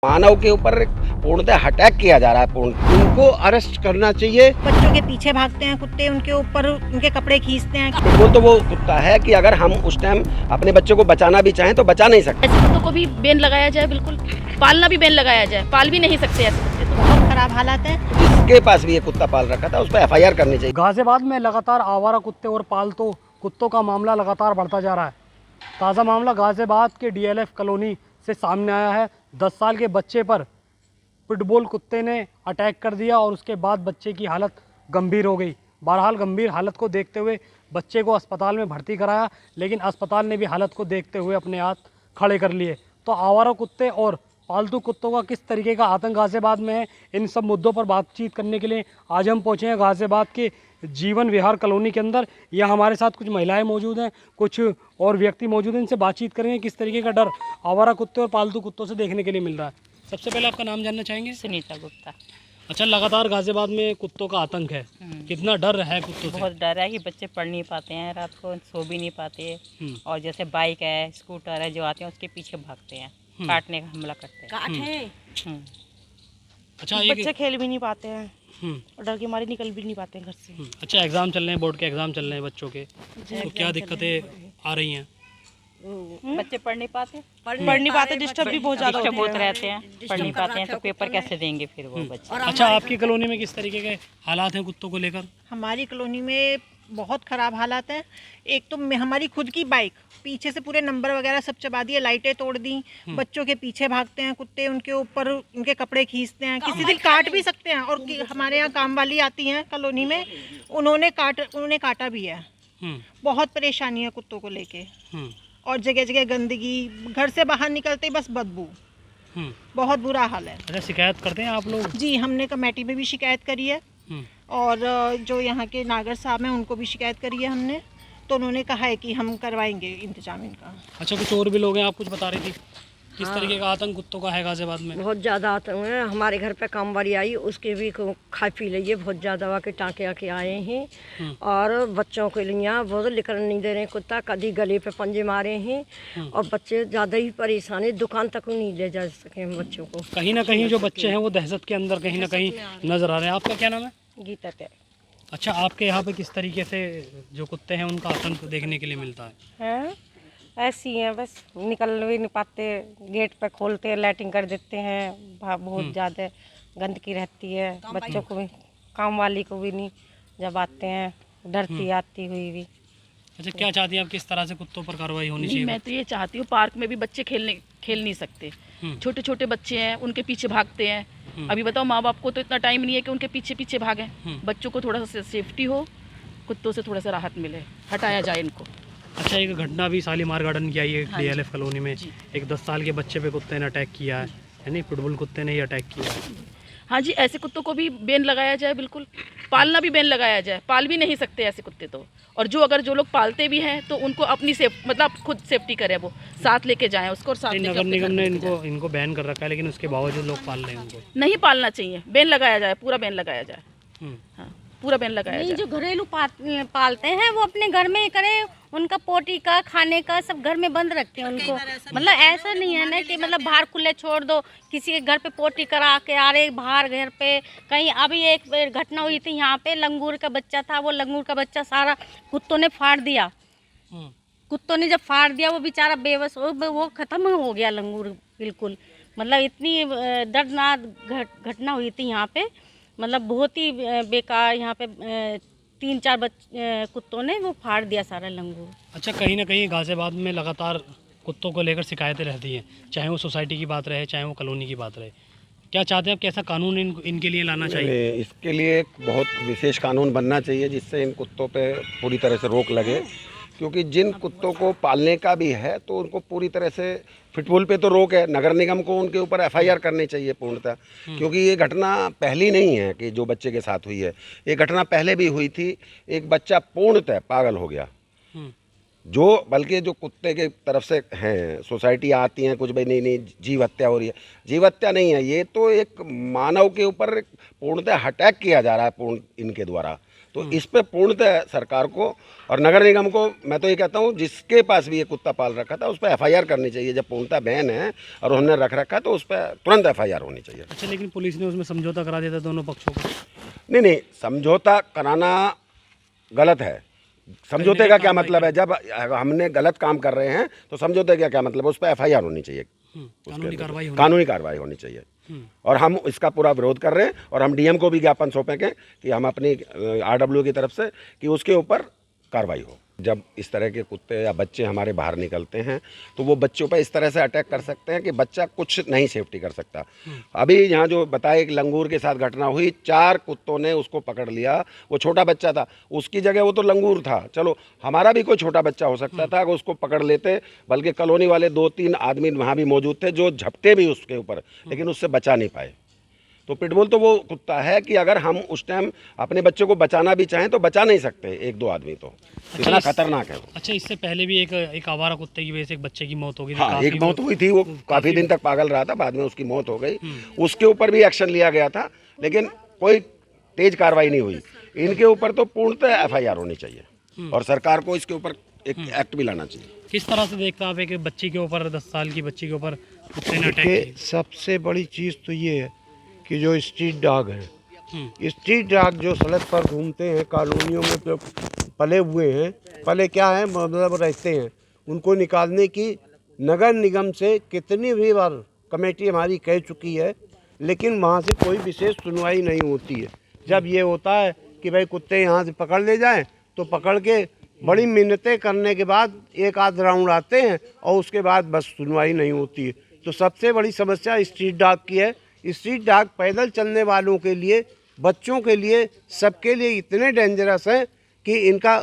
मानव के ऊपर पूर्णतः अटैक किया जा रहा है। इनको अरेस्ट करना चाहिए। बच्चों के पीछे भागते हैं कुत्ते, उनके ऊपर उनके कपड़े खींचते हैं। बिल्कुल, तो वो कुत्ता है कि अगर हम उस टाइम अपने बच्चों को बचाना भी चाहें तो बचा नहीं सकते। ऐसे कुत्तों को भी बैन लगाया जाए, बिल्कुल पालना भी बैन लगाया जाए, पाल भी नहीं सकते ऐसे कुत्ते तो। बहुत खराब हालात है। जिसके पास भी ये कुत्ता पाल रखा था उस पर FIR करनी चाहिए। गाजियाबाद में लगातार आवारा कुत्ते और पालतू कुत्तों का मामला लगातार बढ़ता जा रहा है। ताज़ा मामला गाजियाबाद के DLF कॉलोनी से सामने आया है। 10 साल के बच्चे पर पिटबुल कुत्ते ने अटैक कर दिया और उसके बाद बच्चे की हालत गंभीर हो गई। बहरहाल गंभीर हालत को देखते हुए बच्चे को अस्पताल में भर्ती कराया, लेकिन अस्पताल ने भी हालत को देखते हुए अपने हाथ खड़े कर लिए। तो आवारा कुत्ते और पालतू कुत्तों का किस तरीके का आतंक गाजियाबाद में है, इन सब मुद्दों पर बातचीत करने के लिए आज हम पहुँचे हैं गाजियाबाद के जीवन विहार कॉलोनी के अंदर। यहाँ हमारे साथ कुछ महिलाएं मौजूद हैं, कुछ और व्यक्ति मौजूद हैं। इनसे बातचीत करेंगे किस तरीके का डर आवारा कुत्ते और पालतू कुत्तों से देखने के लिए मिल रहा है। सबसे पहले आपका नाम जानना चाहेंगे? सुनीता गुप्ता। अच्छा, लगातार गाजियाबाद में कुत्तों का आतंक है, कितना डर है कुत्तों से? बहुत डर है कि बच्चे पढ़ नहीं पाते हैं, रात को सो भी नहीं पाते। और जैसे बाइक है, स्कूटर है, जो आते हैं उसके पीछे भागते हैं, काटने का हमला करते हैं। अच्छा, बच्चे खेल भी नहीं पाते हैं और डर के मारे निकल भी नहीं पाते हैं घर से। अच्छा, एग्ज़ाम चल रहे हैं, बोर्ड के एग्ज़ाम चल रहे हैं बच्चों के, तो क्या दिक्कतें आ रही हैं? बच्चे पढ़ नहीं पाते, डिस्टर्ब भी बहुत ज़्यादा बहुत रहते हैं, पढ़ नहीं पाते हैं तो पेपर कैसे देंगे फिर वो बच्चे। अच्छा, आपकी कॉलोनी में किस तरीके के हालात हैं कुत्तों को लेकर? हमारी कॉलोनी में बहुत खराब हालात हैं। एक तो हमारी खुद की बाइक पीछे से पूरे नंबर वगैरह सब चबा दिए, लाइटें तोड़ दी। बच्चों के पीछे भागते हैं कुत्ते, उनके ऊपर उनके कपड़े खींचते हैं, किसी दिन काट भी सकते हैं। और हमारे यहाँ काम वाली आती हैं कॉलोनी में, उन्होंने काटा भी है। बहुत परेशानी है कुत्तों को लेके। और जगह जगह गंदगी, घर से बाहर निकलते ही बस बदबू, बहुत बुरा हाल है। अच्छा, शिकायत करते हैं आप लोग? जी, हमने कमेटी में भी शिकायत करी है और जो यहाँ के नागर साहब हैं उनको भी शिकायत करी है हमने, तो उन्होंने कहा है कि हम करवाएंगे इंतजाम इनका। अच्छा, कुछ और भी लोग हैं, आप कुछ बता रही थी, किस तरीके का आतंक कुत्तों का है गाजियाबाद में? बहुत ज़्यादा आतंक है। हमारे घर पे काम वाली आई, उसके भी खा पी लिए, बहुत ज़्यादा दवा के टाँके आके आए हैं। और बच्चों के लिए बहुत निकल नहीं दे रहे कुत्ता, कभी गले पे पंजे मारे हैं और बच्चे ज़्यादा ही परेशान है, दुकान तक नहीं ले जा सके हम बच्चों को। कहीं ना कहीं जो बच्चे हैं वो दहशत के अंदर कहीं ना कहीं नजर आ रहे हैं। आपका क्या नाम है? गीता पे। अच्छा, आपके यहाँ पे किस तरीके से जो कुत्ते हैं उनका आतंक देखने के लिए मिलता है? ऐसी हैं, बस निकल भी नहीं पाते, गेट पे खोलते हैं, लाइटिंग कर देते हैं, बहुत ज़्यादा गंदगी रहती है। बच्चों को भी, काम वाली को भी नहीं, जब आते हैं डरती आती हुई भी। अच्छा, क्या चाहती हैं आप, किस तरह से कुत्तों पर कार्रवाई होनी चाहिए? मैं तो ये चाहती हूँ, पार्क में भी बच्चे खेल नहीं सकते, छोटे छोटे बच्चे हैं, उनके पीछे भागते हैं। अभी बताओ, माँ बाप को तो इतना टाइम नहीं है कि उनके पीछे पीछे भागें। बच्चों को थोड़ा सा सेफ्टी हो, कुत्तों से थोड़ा सा राहत मिले, हटाया जाए इनको। अच्छा, एक घटना भी शालीमार गार्डन की आई है DLF कॉलोनी में, एक 10 साल के बच्चे पे कुत्ते ने अटैक किया है, यानी पिटबुल कुत्ते ने ही अटैक किया है। हाँ जी, ऐसे कुत्तों को भी बैन लगाया जाए, बिल्कुल पालना भी बैन लगाया जाए, पाल भी नहीं सकते ऐसे कुत्ते तो। और जो लोग पालते भी हैं तो उनको अपनी मतलब खुद सेफ्टी करे, वो साथ लेके जाएं उसको और साथ लेके नगर निगम ने इनको बैन कर रखा है, लेकिन उसके बावजूद लोग पाल रहे हैं उनको। नहीं पालना चाहिए, बैन लगाया जाए, पूरा बैन लगाया जाए। हाँ, पूरा बैन लगाया जाए। जो घरेलू पालते हैं वो अपने घर में ही करें, उनका पोटी का, खाने का सब घर में बंद रखते हैं उनको। मतलब ऐसा नहीं है ना कि मतलब बाहर खुले छोड़ दो, किसी के घर पे पोटी करा के आ रहे बाहर घर पे कहीं। अभी एक घटना हुई थी यहाँ पे, लंगूर का बच्चा था, वो लंगूर का बच्चा सारा कुत्तों ने फाड़ दिया। कुत्तों ने जब फाड़ दिया वो बेचारा बेबस वो ख़त्म हो गया लंगूर बिल्कुल। मतलब इतनी दर्दनाक घटना हुई थी यहाँ पे, मतलब बहुत ही बेकार। यहाँ पे 3-4 कुत्तों ने वो फाड़ दिया सारा लंगूर। अच्छा, कहीं ना कहीं गाजियाबाद में लगातार कुत्तों को लेकर शिकायतें रहती हैं, चाहे वो सोसाइटी की बात रहे, चाहे वो कॉलोनी की बात रहे। क्या चाहते हैं आप, कैसा कानून इनके लिए लाना चाहिए? इसके लिए एक बहुत विशेष कानून बनना चाहिए जिससे इन कुत्तों पे पूरी तरह से रोक लगे, क्योंकि जिन कुत्तों को पालने का भी है तो उनको पूरी तरह से पिटबुल पे तो रोक है। नगर निगम को उनके ऊपर FIR करनी चाहिए पूर्णतः, क्योंकि ये घटना पहली नहीं है कि जो बच्चे के साथ हुई है, ये घटना पहले भी हुई थी। एक बच्चा पूर्णतः पागल हो गया, जो बल्कि जो कुत्ते के तरफ से हैं, सोसाइटी आती हैं कुछ, भाई नहीं जीव हत्या हो रही है। जीव हत्या नहीं है, ये तो एक मानव के ऊपर पूर्णतः अटैक किया जा रहा है इनके द्वारा। तो इस पे पूर्णतः सरकार को और नगर निगम को मैं तो ये कहता हूँ, जिसके पास भी ये कुत्ता पाल रखा था उस पर FIR करनी चाहिए। जब पूर्णतः बैन है और उन्होंने रख रखा है तो उस पर तुरंत FIR होनी चाहिए। अच्छा, लेकिन पुलिस ने उसमें समझौता करा दिया था दोनों पक्षों को। नहीं, समझौता कराना गलत है। समझौते का क्या मतलब है? जब हमने गलत काम कर रहे हैं तो समझौते का क्या मतलब है? उस पर FIR होनी चाहिए, कानूनी कार्रवाई होनी चाहिए। और हम इसका पूरा विरोध कर रहे हैं और हम DM को भी ज्ञापन सौंपेंगे कि हम अपनी RW की तरफ से कि उसके ऊपर कार्रवाई हो। जब इस तरह के कुत्ते या बच्चे हमारे बाहर निकलते हैं तो वो बच्चों पर इस तरह से अटैक कर सकते हैं कि बच्चा कुछ नहीं सेफ्टी कर सकता। अभी यहाँ जो बताया एक लंगूर के साथ घटना हुई, 4 कुत्तों ने उसको पकड़ लिया। वो छोटा बच्चा था, उसकी जगह वो तो लंगूर था। चलो, हमारा भी कोई छोटा बच्चा हो सकता था अगर उसको पकड़ लेते, बल्कि कॉलोनी वाले 2-3 आदमी वहाँ भी मौजूद थे जो झपटे भी उसके ऊपर, लेकिन उससे बचा नहीं पाए। तो पिटबुल तो वो कुत्ता है कि अगर हम उस टाइम अपने बच्चों को बचाना भी चाहें तो बचा नहीं सकते 1-2 आदमी, तो इतना खतरनाक है वो। अच्छा, इससे पहले भी एक आवारा कुत्ते की वजह से एक बच्चे की मौत हो गई थी। हाँ, एक मौत हुई थी, वो काफ़ी दिन तक पागल रहा था, बाद में उसकी मौत हो गई। उसके ऊपर भी एक्शन लिया गया था, लेकिन कोई तेज कार्रवाई नहीं हुई। इनके ऊपर तो पूर्णतः FIR होनी चाहिए और सरकार को इसके ऊपर एक एक्ट भी लाना चाहिए। किस तरह से देखता आप एक बच्ची के ऊपर, 10 साल की बच्ची के ऊपर कुत्ते ने अटैक देखिए, किया? सबसे बड़ी चीज़ तो ये है कि जो स्ट्रीट डॉग हैं, स्ट्रीट डॉग जो सड़क पर घूमते हैं, कॉलोनियों में जो पले हुए हैं, पले क्या है मतलब रहते हैं, उनको निकालने की नगर निगम से कितनी भी बार कमेटी हमारी कह चुकी है, लेकिन वहाँ से कोई विशेष सुनवाई नहीं होती है। जब ये होता है कि भाई कुत्ते यहाँ से पकड़ ले जाएं तो पकड़ के बड़ी मिन्नतें करने के बाद एक आध राउंड आते हैं और उसके बाद बस सुनवाई नहीं होती है। तो सबसे बड़ी समस्या स्ट्रीट डॉग की है। स्ट्रीट डॉग पैदल चलने वालों के लिए, बच्चों के लिए, सबके लिए इतने डेंजरस हैं कि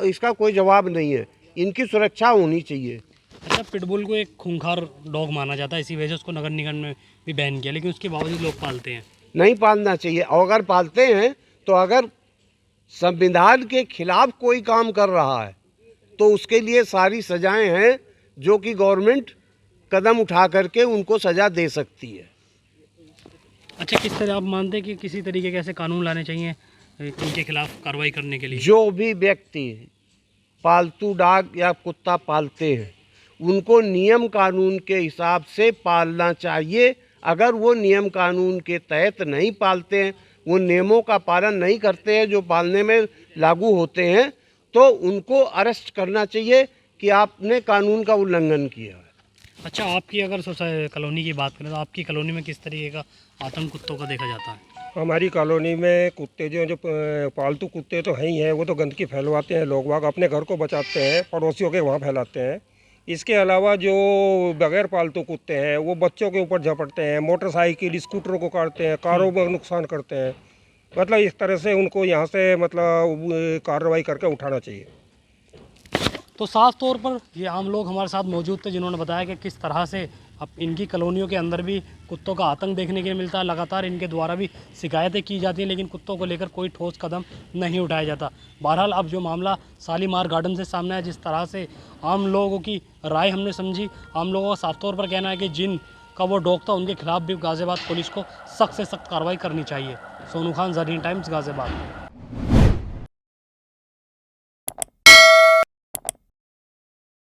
इसका कोई जवाब नहीं है। इनकी सुरक्षा होनी चाहिए। अच्छा, पिटबुल को एक खूंखार डॉग माना जाता है, इसी वजह से उसको नगर निगम ने भी बैन किया, लेकिन उसके बावजूद लोग पालते हैं। नहीं पालना चाहिए, और अगर पालते हैं तो अगर संविधान के खिलाफ कोई काम कर रहा है तो उसके लिए सारी सजाएं हैं जो कि गवर्नमेंट कदम उठा करके उनको सज़ा दे सकती है। अच्छा, किस तरह आप मानते हैं कि किसी तरीके के ऐसे कानून लाने चाहिए इनके खिलाफ कार्रवाई करने के लिए? जो भी व्यक्ति पालतू डॉग या कुत्ता पालते हैं उनको नियम कानून के हिसाब से पालना चाहिए। अगर वो नियम कानून के तहत नहीं पालते हैं, वो नियमों का पालन नहीं करते हैं जो पालने में लागू होते हैं, तो उनको अरेस्ट करना चाहिए कि आपने कानून का उल्लंघन किया है। अच्छा, आपकी अगर कॉलोनी की बात करें तो आपकी कॉलोनी में किस तरीके का आतंक कुत्तों का देखा जाता है? हमारी कॉलोनी में कुत्ते जो पालतू कुत्ते तो हैं ही हैं, वो तो गंदगी फैलवाते हैं। लोग बाग अपने घर को बचाते हैं, पड़ोसियों के वहाँ फैलाते हैं। इसके अलावा जो बगैर पालतू कुत्ते हैं वो बच्चों के ऊपर झपटते हैं, मोटरसाइकिल स्कूटरों को काटते हैं, कारों में नुकसान करते हैं। मतलब इस तरह से उनको यहाँ से मतलब कार्रवाई करके उठाना चाहिए। तो साफ तौर पर ये आम लोग हमारे साथ मौजूद थे जिन्होंने बताया कि किस तरह से अब इनकी कॉलोनियों के अंदर भी कुत्तों का आतंक देखने के लिए मिलता है। लगातार इनके द्वारा भी शिकायतें की जाती हैं, लेकिन कुत्तों को लेकर कोई ठोस कदम नहीं उठाया जाता। बहरहाल अब जो मामला शालीमार गार्डन से सामने है, जिस तरह से आम लोगों की राय हमने समझी, आम लोगों का साफ तौर पर कहना है कि जिन का वो डॉग था उनके खिलाफ भी गाज़ियाबाद पुलिस को सख्त से सख्त कार्रवाई करनी चाहिए। सोनू खान, ज़रीन टाइम्स, गाज़ियाबाद।